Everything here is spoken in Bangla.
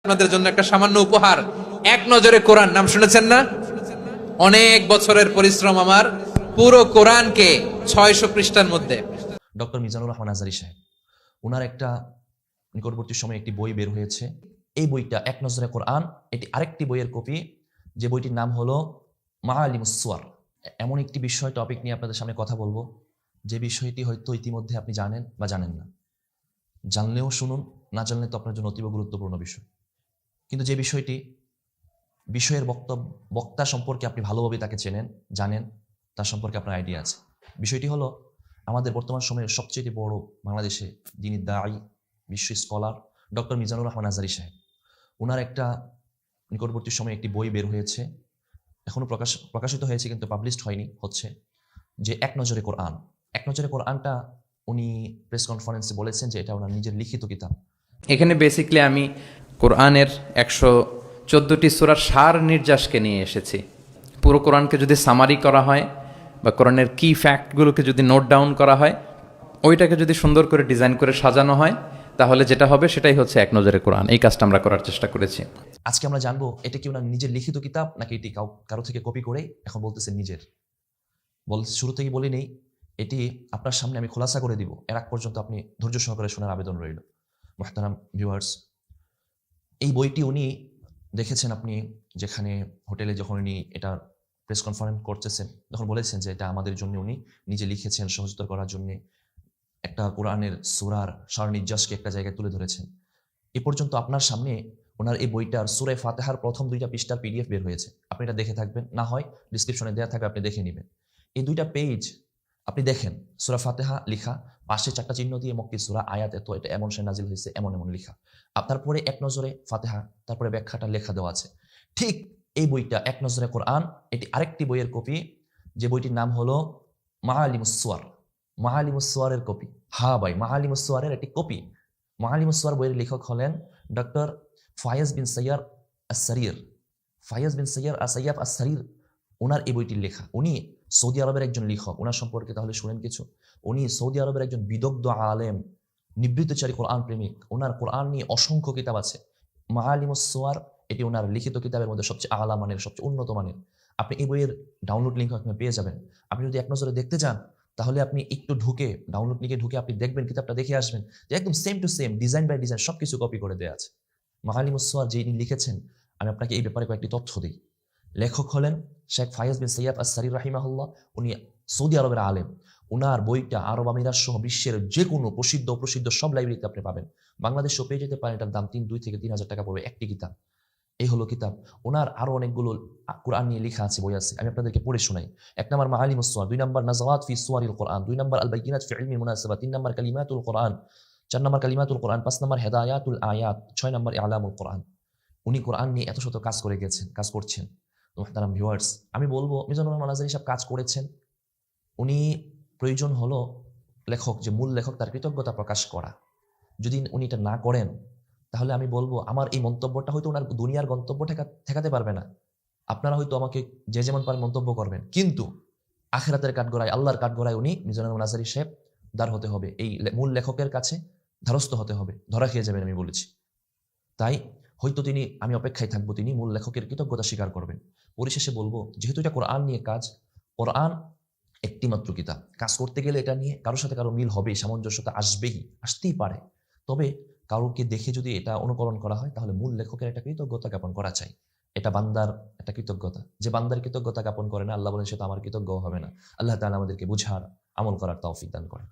আপনাদের জন্য একটা সামান্য উপহার। এক নজরে কোরআন নাম শুনেছেন না? অনেক বছরের পরিশ্রম আমার, পুরো কোরআনকে 600 পৃষ্ঠার মধ্যে। ডক্টর মিজানুর রহমান আজহারী সাহেব, ওনার একটা নিকটবর্তী সময়ে একটি বই বের হয়েছে। এই বইটা এক নজরে কোরআন, এটি আরেকটি বইয়ের কপি, যে বইটির নাম হলো মাআলিমুস সুয়ার। এমন একটি বিষয় টপিক নিয়ে আপনাদের সামনে কথা বলবো, যে বিষয়টি হয়তো ইতিমধ্যে আপনি জানেন বা জানেন না। জানলেও শুনুন, না জানলে তো আপনার জন্য অতীব গুরুত্বপূর্ণ বিষয়। কিন্তু যে বিষয়টি, বিষয়ের বক্তা সম্পর্কে আপনি ভালোভাবে তাকে চেনেন, জানেন, তার সম্পর্কে আপনার আইডিয়া আছে। বিষয়টি হলো, আমাদের বর্তমান সময়ের সবচেয়ে বড় বাংলাদেশে যিনি দায়ী, বিশ্ব স্কলার, ডক্টর মিজানুর রহমান আজহারী সাহেব, ওনার একটা নিকটবর্তী সময়ে একটি বই বের হয়েছে। এখনো প্রকাশিত হয়েছে কিন্তু পাবলিশড হয়নি, হচ্ছে, যে এক নজরে কোরআন। এক নজরে কোরআনটা উনি প্রেস কনফারেন্সে বলেছেন যে এটা ওনার নিজের লিখিত কিতাব। এখানে বেসিকলি আমি কোরআনের 114টি সূরার সার নির্যাসকে নিয়ে এসেছি। পুরো কোরআনকে যদি সামারি করা হয় বা কোরআনের কি ফ্যাক্টগুলোকে যদি নোট ডাউন করা হয়, ওইটাকে যদি সুন্দর করে ডিজাইন করে সাজানো হয়, তাহলে যেটা হবে সেটাই হচ্ছে এক নজরে কোরআন। এই কাজটা আমরা করার চেষ্টা করেছি। আজকে আমরা জানবো এটা কি ওনার নিজের লিখিত কিতাব, নাকি এটি কারো থেকে কপি করে এখন বলতেছেন নিজের। শুরু থেকে বলি নেই, এটি আপনার সামনে আমি খোলাসা করে দিব, এর আগ পর্যন্ত আপনি ধৈর্য সহকারে শোনার আবেদন রইল। মুহতারাম ভিউয়ার্স, এই বইটি উনি দেখেছেন আপনি যেখানে হোটেলে, যখন উনি এটা প্রেস কনফারেন্স করতেছেন, তখন বলেছেন যে এটা আমাদের জন্য উনি নিজে লিখেছেন, সহজতর করার জন্য একটা কোরআনের সূরার সার নির্যাসকে একটা জায়গায় তুলে ধরেছেন। এ পর্যন্ত আপনার সামনে ওনার এই বইটার সূরা ফাতিহার প্রথম 2টা পৃষ্ঠার পিডিএফ বের হয়েছে। আপনি এটা দেখে থাকবেন, না হয় ডিসক্রিপশনে দেওয়া থাকবে, আপনি দেখে নেবেন। এই 2টা পেজ আপনি দেখেন, সূরা ফাতিহা লিখা, পাশে 4টা চিহ্ন দিয়ে মক্কি সূরা, আয়াত এত, এটা এমন সে নাজিল হয়েছে, এমন এমন লিখা। তারপরে এক নজরে ফাতিহা, তারপরে ব্যাখ্যাটা লেখা দেওয়া আছে। ঠিক এই বইটা এক নজরে কোরআন, এটি আরেকটি বইয়ের কপি, যে বইটির নাম হলো মাআলিমুস সুয়ার। মাআলিমুস সুয়ারের কপি। হ্যাঁ ভাই, মাআলিমুস সুয়ারের একটি কপি। মাআলিমুস সুয়ার বইয়ের লেখক হলেন ডক্টর ফায়াজ বিন সাইয়ার আস-সারির। ফায়াজ বিন সাইয়ার সাইয়াফ আস-সারির, ওনার এই বইটির লেখা। উনি সৌদি আরবের একজন লেখক। ওনার সম্পর্কে তাহলে শুনেন কিছু। উনি সৌদি আরবের একজন বিদগ্ধ আলেম, নিবৃত্তচারী কোরআন প্রেমিক। ওনার কোরআন নিয়ে অসংখ্য কিতাব আছে। মাআলিমুস সুয়ার, এটি ওনার লিখিত কিতাবের মধ্যে সবচেয়ে আলা মানের, সবচেয়ে উন্নত মানের। আপনি এই বইয়ের ডাউনলোড লিঙ্ক আপনি পেয়ে যাবেন। আপনি যদি এক নজরে দেখতে চান, তাহলে আপনি একটু ঢুকে, ডাউনলোড লিঙ্কে ঢুকে আপনি দেখবেন, কিতাবটা দেখে আসবেন যে একদম same to same, design by design সবকিছু কপি করে দেওয়া আছে। মাআলিমুস সুয়ার যিনি লিখেছেন, আমি আপনাকে এই ব্যাপারে কয়েকটি তথ্য দিই। লেখক হলেন শেখ ফায়াজ বিন সাইয়াফ আস-সারির রাহিমাহুল্লাহ। উনি সৌদি আরবের আলেম। উনার বইটা আরব আমিরাত সহ বিশ্বের যে কোনো প্রসিদ্ধ সব লাইব্রেরিতে আপনি পাবেন। বাংলাদেশেও পেয়ে যেতে পারেন। এটার দাম 2 থেকে 3 হাজার টাকা পড়বে একটি কিতাব। এই হলো কিতাব। ওনার আরো অনেকগুলো কোরআন নিয়ে লেখা আছে, বই আছে, আমি আপনাদেরকে পড়ে শোনাই। 1 নম্বর মাআলিমুস সুয়ার, 2 নম্বর নাযাওয়াত ফি সুওয়ারিল কোরআন, 2 নম্বর আল বাইয়িনাত ফি ইলমিল মুনাসাবাত, 3 নম্বর কালিমাতুল কোরআন, 4 নম্বর কালিমাতুল কোরআন, 5 নম্বর হিদায়াতুল আয়াত, 6 নম্বর ইলামুল কোরআন। উনি কোরআন নিয়ে এত শত কাজ করে গেছেন, কাজ করছেন। তো মুহতারাম ভিউয়ার্স, আমি বলবো মিজানুর রহমান আজহারী সাহেব কাজ করেছেন। উনি, প্রয়োজন হলো লেখক, যে মূল লেখক, তার কৃতজ্ঞতা প্রকাশ করা। যদি উনি এটা না করেন, তাহলে আমি বলবো আমার এই মন্তব্যটা হয়তো ওনার দুনিয়ার গন্তব্য ঠেকাতে পারবে না। আপনারা হয়তো আমাকে যে যেমন পারেন মন্তব্য করবেন, কিন্তু আখিরাতের কাঠগড়ায়, আল্লাহর কাঠগড়ায় উনি মিজানুর রহমান আজহারী সাহেব দাঁড় হতে হবে, এই মূল লেখকের কাছে ধারস্থ হতে হবে, ধরা খেয়ে যাবেন আমি বলেছি। তাই হয়তো তিনি, আমি অপেক্ষায় থাকবো, তিনি মূল লেখকের কৃতজ্ঞতা স্বীকার করবেন। পরিশেষে বলবো, যেহেতু এটা কোরআন নিয়ে কাজ, কোরআন একটি মাত্র কিতাব, কাজ করতে গেলে এটা নিয়ে কারোর সাথে কারো মিল হবেই, সামঞ্জস্যতা আসতেই পারে। তবে কারোকে দেখে যদি এটা অনুকরণ করা হয়, তাহলে মূল লেখকের একটা কৃতজ্ঞতা জ্ঞাপন করা চাই। এটা বান্দার একটা কৃতজ্ঞতা। যে বান্দার কৃতজ্ঞতা জ্ঞাপন করে না, আল্লাহ বলেন সে তো আমার কৃতজ্ঞ হবে না। আল্লাহ তাআলা আমাদেরকে বুঝার, আমল করার তৌফিক দান করেন।